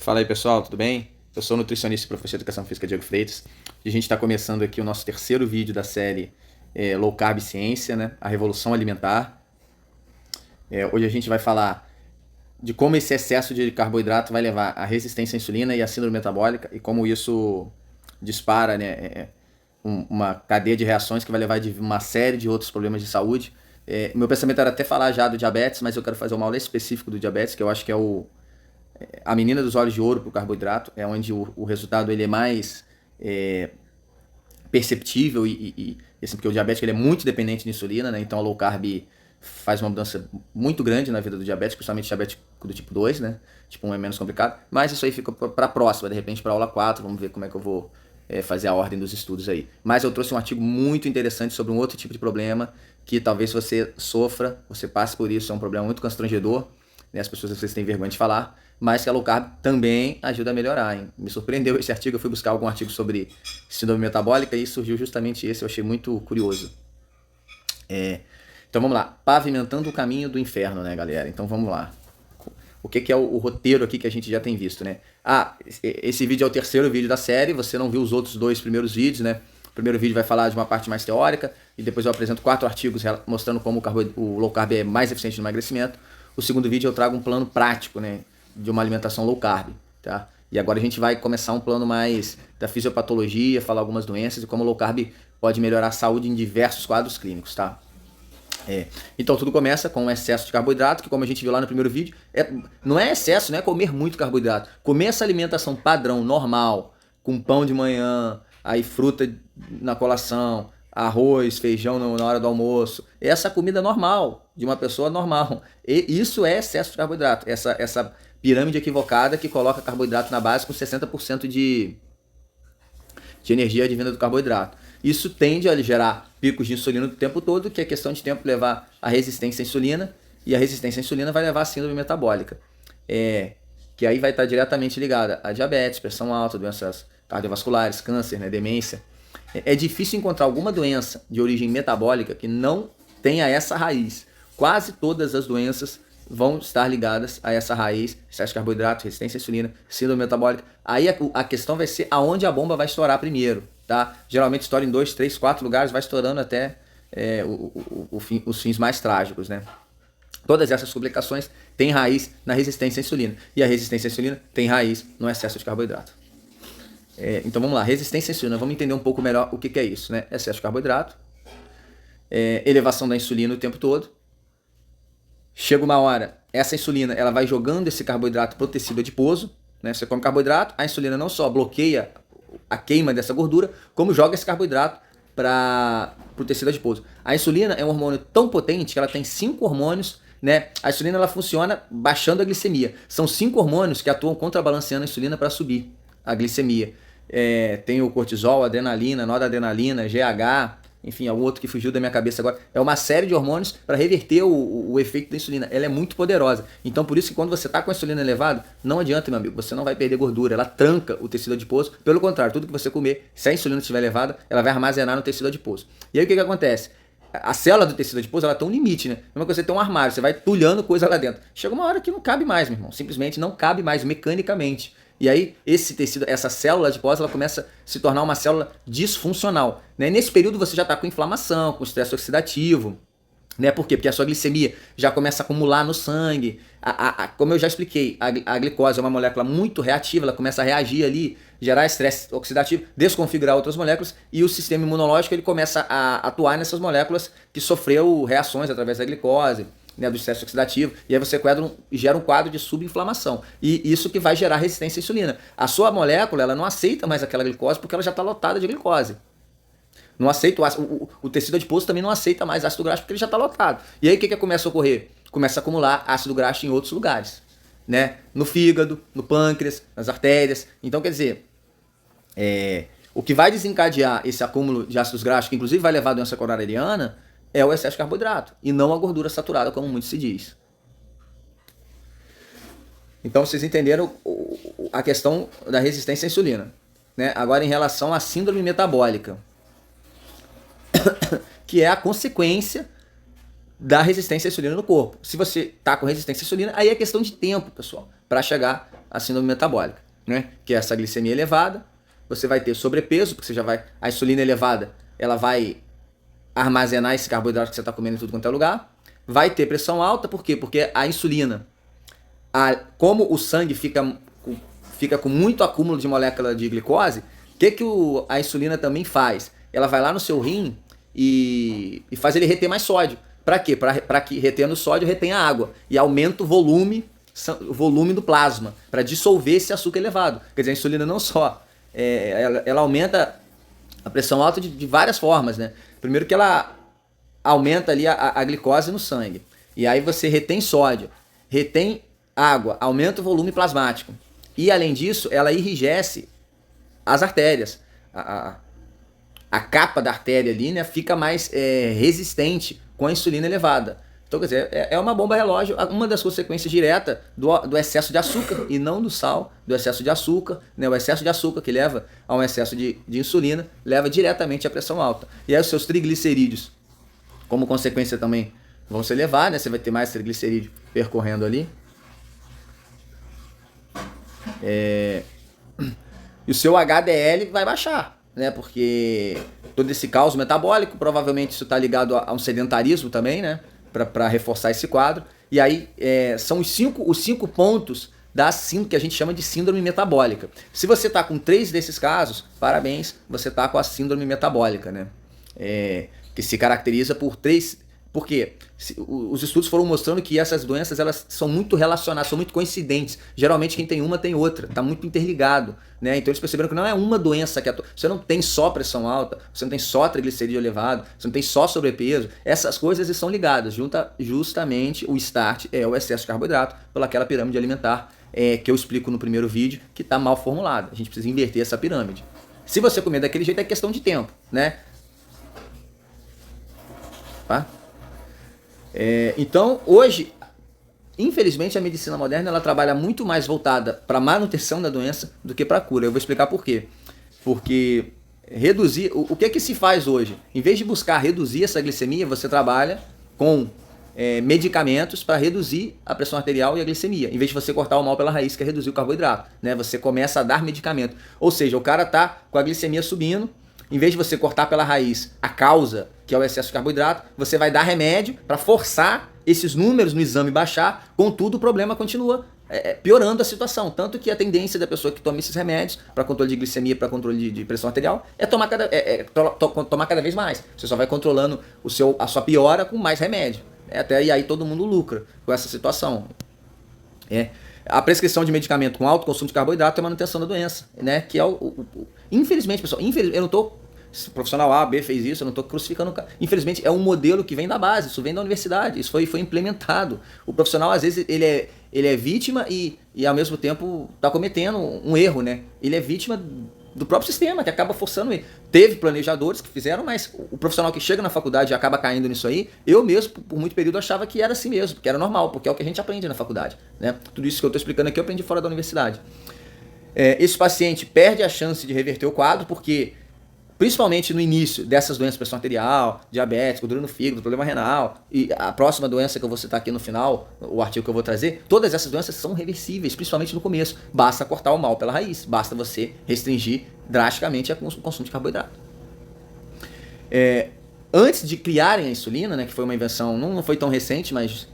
Fala aí pessoal, tudo bem? Eu sou o nutricionista e professor de Educação Física Diego Freitas e a gente está começando aqui o nosso terceiro vídeo da série Low Carb Ciência, né? A Revolução Alimentar. Hoje a gente vai falar de como esse excesso de carboidrato vai levar à resistência à insulina e à síndrome metabólica e como isso dispara, né, uma cadeia de reações que vai levar a uma série de outros problemas de saúde. Meu pensamento era até falar já do diabetes, mas eu quero fazer uma aula específica do diabetes, que eu acho que é a menina dos olhos de ouro para o carboidrato, é onde o resultado ele é mais perceptível assim, porque o diabético ele é muito dependente de insulina, né? Então a low carb faz uma mudança muito grande na vida do diabético, principalmente diabético do tipo 2, né? Tipo 1 é menos complicado, mas isso aí fica para a próxima, de repente para a aula 4, vamos ver como é que eu vou fazer a ordem dos estudos aí. Mas eu trouxe um artigo muito interessante sobre um outro tipo de problema que talvez você sofra, você passe por isso, é um problema muito constrangedor, né? As pessoas às vezes têm vergonha de falar, mas que a low carb também ajuda a melhorar, hein? Me surpreendeu esse artigo, eu fui buscar algum artigo sobre síndrome metabólica e surgiu justamente esse, eu achei muito curioso. Então vamos lá, pavimentando o caminho do inferno, né, galera? Então vamos lá. O que é o roteiro aqui que a gente já tem visto, né? Esse vídeo é o terceiro vídeo da série, você não viu os outros dois primeiros vídeos, né? O primeiro vídeo vai falar de uma parte mais teórica e depois eu apresento 4 artigos mostrando como o low carb é mais eficiente no emagrecimento. O segundo vídeo eu trago um plano prático, né, de uma alimentação low carb, tá? E agora a gente vai começar um plano mais da fisiopatologia, falar algumas doenças e como o low carb pode melhorar a saúde em diversos quadros clínicos, tá? Então tudo começa com um excesso de carboidrato, que como a gente viu lá no primeiro vídeo, não é excesso, não é comer muito carboidrato. Comer essa alimentação padrão, normal, com pão de manhã, aí fruta na colação, arroz, feijão na hora do almoço. Essa comida normal, de uma pessoa normal. E isso é excesso de carboidrato. Essa pirâmide equivocada que coloca carboidrato na base com 60% de energia advinda do carboidrato. Isso tende a gerar picos de insulina o tempo todo, que é questão de tempo levar à resistência à insulina, e a resistência à insulina vai levar à síndrome metabólica, que aí vai estar diretamente ligada a diabetes, pressão alta, doenças cardiovasculares, câncer, né, demência. É difícil encontrar alguma doença de origem metabólica que não tenha essa raiz. Quase todas as doenças vão estar ligadas a essa raiz, excesso de carboidrato, resistência à insulina, síndrome metabólica. Aí a questão vai ser aonde a bomba vai estourar primeiro, tá? Geralmente estoura em 2, 3, 4 lugares, vai estourando até os fins mais trágicos, né? Todas essas complicações têm raiz na resistência à insulina. E a resistência à insulina tem raiz no excesso de carboidrato. Então vamos lá, resistência à insulina. Vamos entender um pouco melhor o que é isso, né? Excesso de carboidrato, elevação da insulina o tempo todo. Chega uma hora, essa insulina ela vai jogando esse carboidrato para o tecido adiposo, né? Você come carboidrato, a insulina não só bloqueia a queima dessa gordura, como joga esse carboidrato para o tecido adiposo. A insulina é um hormônio tão potente que ela tem 5 hormônios, né? A insulina ela funciona baixando a glicemia. São 5 hormônios que atuam contrabalanceando a insulina para subir a glicemia. Tem o cortisol, adrenalina, noradrenalina, GH, enfim, algum outro que fugiu da minha cabeça agora. É uma série de hormônios para reverter o efeito da insulina. Ela é muito poderosa. Então, por isso que quando você está com a insulina elevada, não adianta, meu amigo, você não vai perder gordura. Ela tranca o tecido adiposo. Pelo contrário, tudo que você comer, se a insulina estiver elevada, ela vai armazenar no tecido adiposo. E aí o que acontece? A célula do tecido adiposo, ela tem um limite, né? Mesmo que você tem um armário, você vai tulhando coisa lá dentro. Chega uma hora que não cabe mais, meu irmão. Simplesmente não cabe mais mecanicamente. E aí, esse tecido, essa célula adiposa, ela começa a se tornar uma célula disfuncional, né? Nesse período você já está com inflamação, com estresse oxidativo, né? Por quê? Porque a sua glicemia já começa a acumular no sangue. Como eu já expliquei, a glicose é uma molécula muito reativa, ela começa a reagir ali, gerar estresse oxidativo, desconfigurar outras moléculas, e o sistema imunológico ele começa a atuar nessas moléculas que sofreu reações através da glicose, né, do estresse oxidativo, e aí você gera um quadro de subinflamação. E isso que vai gerar resistência à insulina. A sua molécula ela não aceita mais aquela glicose porque ela já está lotada de glicose. Não aceita o tecido adiposo também não aceita mais ácido graxo porque ele já está lotado. E aí o que começa a ocorrer? Começa a acumular ácido graxo em outros lugares, né? No fígado, no pâncreas, nas artérias. Então, quer dizer, o que vai desencadear esse acúmulo de ácidos graxos, que inclusive vai levar à doença coronariana, é o excesso de carboidrato, e não a gordura saturada, como muito se diz. Então vocês entenderam a questão da resistência à insulina, né? Agora em relação à síndrome metabólica, que é a consequência da resistência à insulina no corpo. Se você está com resistência à insulina, aí é questão de tempo, pessoal, para chegar a síndrome metabólica, né? Que é essa glicemia elevada, você vai ter sobrepeso, porque a insulina elevada, ela vai armazenar esse carboidrato que você está comendo em tudo quanto é lugar, vai ter pressão alta, por quê? Porque a insulina, como o sangue fica com muito acúmulo de molécula de glicose, o que a insulina também faz? Ela vai lá no seu rim e faz ele reter mais sódio. Para quê? Para que retendo sódio retenha água e aumenta o volume do plasma, para dissolver esse açúcar elevado. Quer dizer, a insulina não só ela aumenta a pressão alta de várias formas, né? Primeiro que ela aumenta ali a glicose no sangue. E aí você retém sódio, retém água, aumenta o volume plasmático. E além disso, ela enrijece as artérias. A capa da artéria ali, né, fica mais resistente com a insulina elevada. Então, quer dizer, é uma bomba relógio, uma das consequências diretas do excesso de açúcar, e não do sal, do excesso de açúcar, né? O excesso de açúcar que leva a um excesso de insulina, leva diretamente à pressão alta. E aí os seus triglicerídeos, como consequência também, vão se elevar, né? Você vai ter mais triglicerídeo percorrendo ali. E o seu HDL vai baixar, né? Porque todo esse caos metabólico, provavelmente isso está ligado a um sedentarismo também, né? Para reforçar esse quadro. E aí são os cinco pontos que a gente chama de síndrome metabólica. Se você está com 3 desses casos, parabéns, você está com a síndrome metabólica, né? Que se caracteriza por 3... Por quê? Os estudos foram mostrando que essas doenças elas são muito relacionadas, são muito coincidentes. Geralmente quem tem uma tem outra, está muito interligado, né? Então eles perceberam que não é uma doença que você não tem só pressão alta, você não tem só triglicerídeo elevado, você não tem só sobrepeso. Essas coisas estão ligadas. Justamente o start é o excesso de carboidrato pelaquela pirâmide alimentar que eu explico no primeiro vídeo, que está mal formulada. A gente precisa inverter essa pirâmide. Se você comer daquele jeito é questão de tempo, né? Tá? Então, hoje, infelizmente, a medicina moderna ela trabalha muito mais voltada para a manutenção da doença do que para a cura. Eu vou explicar por quê. Porque reduzir... O que é que se faz hoje? Em vez de buscar reduzir essa glicemia, você trabalha com medicamentos para reduzir a pressão arterial e a glicemia. Em vez de você cortar o mal pela raiz, que é reduzir o carboidrato, né? Você começa a dar medicamento. Ou seja, o cara tá com a glicemia subindo. Em vez de você cortar pela raiz a causa, que é o excesso de carboidrato, você vai dar remédio para forçar esses números no exame baixar, contudo o problema continua piorando a situação. Tanto que a tendência da pessoa que toma esses remédios para controle de glicemia, para controle de pressão arterial, é tomar cada vez mais. Você só vai controlando a sua piora com mais remédio. E aí todo mundo lucra com essa situação. A prescrição de medicamento com alto consumo de carboidrato é a manutenção da doença, né? Que é infelizmente, pessoal, eu não tô... Se o profissional A, B fez isso, eu não estou crucificando o cara. Infelizmente, é um modelo que vem da base, isso vem da universidade, isso foi implementado. O profissional, às vezes, ele é vítima e ao mesmo tempo está cometendo um erro, né? Ele é vítima do próprio sistema, que acaba forçando ele. Teve planejadores que fizeram, mas o profissional que chega na faculdade e acaba caindo nisso aí, eu mesmo, por muito período, achava que era assim mesmo, que era normal, porque é o que a gente aprende na faculdade, né? Tudo isso que eu estou explicando aqui, eu aprendi fora da universidade. Esse paciente perde a chance de reverter o quadro, porque... Principalmente no início dessas doenças, pressão arterial, diabetes, gordura no fígado, problema renal e a próxima doença que eu vou citar aqui no final, o artigo que eu vou trazer, todas essas doenças são reversíveis, principalmente no começo. Basta cortar o mal pela raiz, basta você restringir drasticamente o consumo de carboidrato. Antes de criarem a insulina, né, que foi uma invenção, não foi tão recente, mas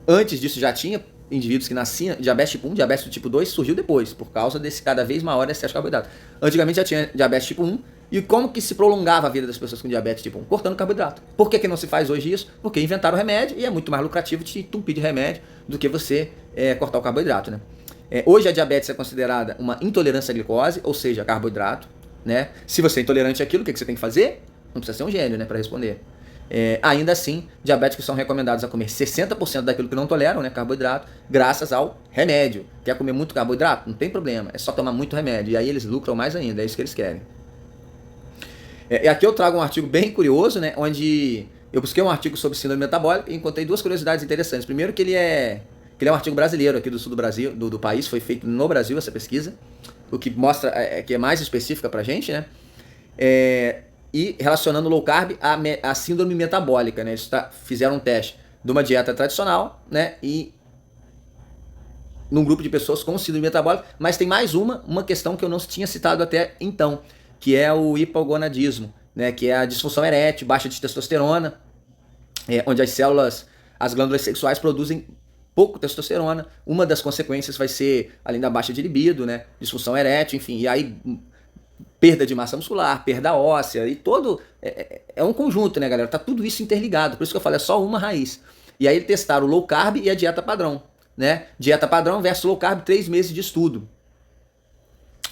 antes disso já tinha indivíduos que nasciam, diabetes tipo 1, diabetes do tipo 2 surgiu depois, por causa desse cada vez maior excesso de carboidrato. Antigamente já tinha diabetes tipo 1, e como que se prolongava a vida das pessoas com diabetes tipo 1? Cortando carboidrato. Por que não se faz hoje isso? Porque inventaram remédio e é muito mais lucrativo te entupir de remédio do que você cortar o carboidrato, né? Hoje a diabetes é considerada uma intolerância à glicose, ou seja, carboidrato, né? Se você é intolerante àquilo, o que você tem que fazer? Não precisa ser um gênio, né, para responder. Ainda assim, diabéticos são recomendados a comer 60% daquilo que não toleram, né, carboidrato, graças ao remédio. Quer comer muito carboidrato? Não tem problema, é só tomar muito remédio. E aí eles lucram mais ainda, é isso que eles querem. Aqui eu trago um artigo bem curioso, né, onde eu busquei um artigo sobre síndrome metabólica e encontrei 2 curiosidades interessantes. Primeiro que ele é um artigo brasileiro aqui do sul do Brasil, do país, foi feito no Brasil essa pesquisa, o que mostra que é mais específica pra gente, né? E relacionando o low carb à síndrome metabólica, né? Eles fizeram um teste de uma dieta tradicional, né? E num grupo de pessoas com síndrome metabólica, mas tem mais uma questão que eu não tinha citado até então, que é o hipogonadismo, né, que é a disfunção erétil, baixa de testosterona, onde as glândulas sexuais produzem pouco testosterona. Uma das consequências vai ser, além da baixa de libido, né, disfunção erétil, enfim, e aí perda de massa muscular, perda óssea, e todo... É um conjunto, né, galera? Tá tudo isso interligado, por isso que eu falei, é só uma raiz. E aí testaram o low carb e a dieta padrão, né? Dieta padrão versus low carb, 3 meses de estudo.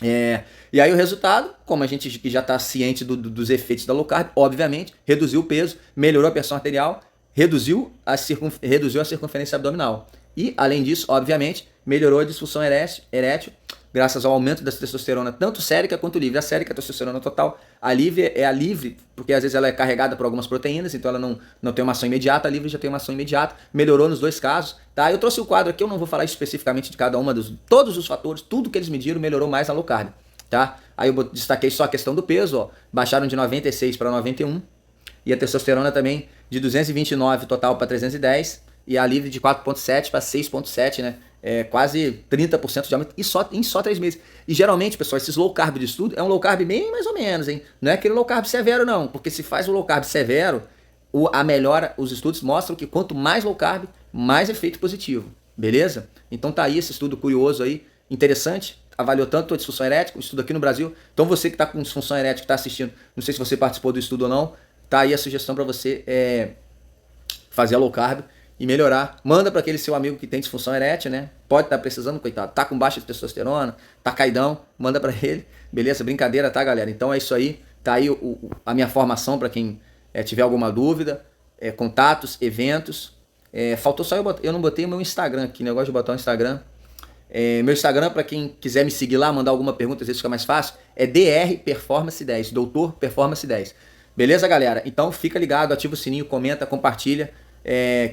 E aí o resultado, como a gente já está ciente dos efeitos da low carb, obviamente, reduziu o peso, melhorou a pressão arterial, reduziu a circunferência abdominal. E, além disso, obviamente, melhorou a disfunção erétil, graças ao aumento da testosterona, tanto sérica quanto livre. A sérica, a testosterona total, a livre é a livre, porque às vezes ela é carregada por algumas proteínas, então ela não tem uma ação imediata, a livre já tem uma ação imediata, melhorou nos dois casos, tá? Eu trouxe o quadro aqui, eu não vou falar especificamente de cada uma todos os fatores, tudo que eles mediram melhorou mais na low carb, tá? Aí eu destaquei só a questão do peso, ó, baixaram de 96 para 91, e a testosterona também de 229 total para 310, e a livre de 4.7 para 6.7, né? Quase 30% de aumento em só 3 meses. E geralmente, pessoal, esses low carb de estudo é um low carb bem mais ou menos, hein? Não é aquele low carb severo, não. Porque se faz o low carb severo, a melhora, os estudos mostram que quanto mais low carb, mais efeito positivo. Beleza? Então tá aí esse estudo curioso aí, interessante. Avaliou tanto a disfunção erétil, o estudo aqui no Brasil. Então você que está com disfunção erétil, que está assistindo, não sei se você participou do estudo ou não, tá aí a sugestão para você fazer a low carb e melhorar. Manda para aquele seu amigo que tem disfunção erétil, né? Pode estar precisando, coitado. Tá com baixa de testosterona, tá caidão, manda para ele. Beleza? Brincadeira, tá, galera? Então é isso aí. Tá aí a minha formação para quem tiver alguma dúvida. Contatos, eventos. Faltou só eu não botei o meu Instagram aqui, negócio de botar o Instagram. Meu Instagram, para quem quiser me seguir lá, mandar alguma pergunta, às vezes fica mais fácil, é Dr. Performance 10, Doutor Performance 10. Beleza, galera? Então fica ligado, ativa o sininho, comenta, compartilha.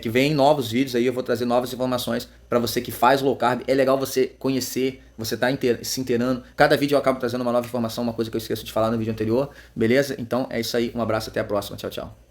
Que vem novos vídeos aí, eu vou trazer novas informações para você que faz low carb. É legal você conhecer, você tá se inteirando. Cada vídeo eu acabo trazendo uma nova informação, uma coisa que eu esqueço de falar no vídeo anterior, beleza? Então é isso aí, um abraço, até a próxima, tchau, tchau.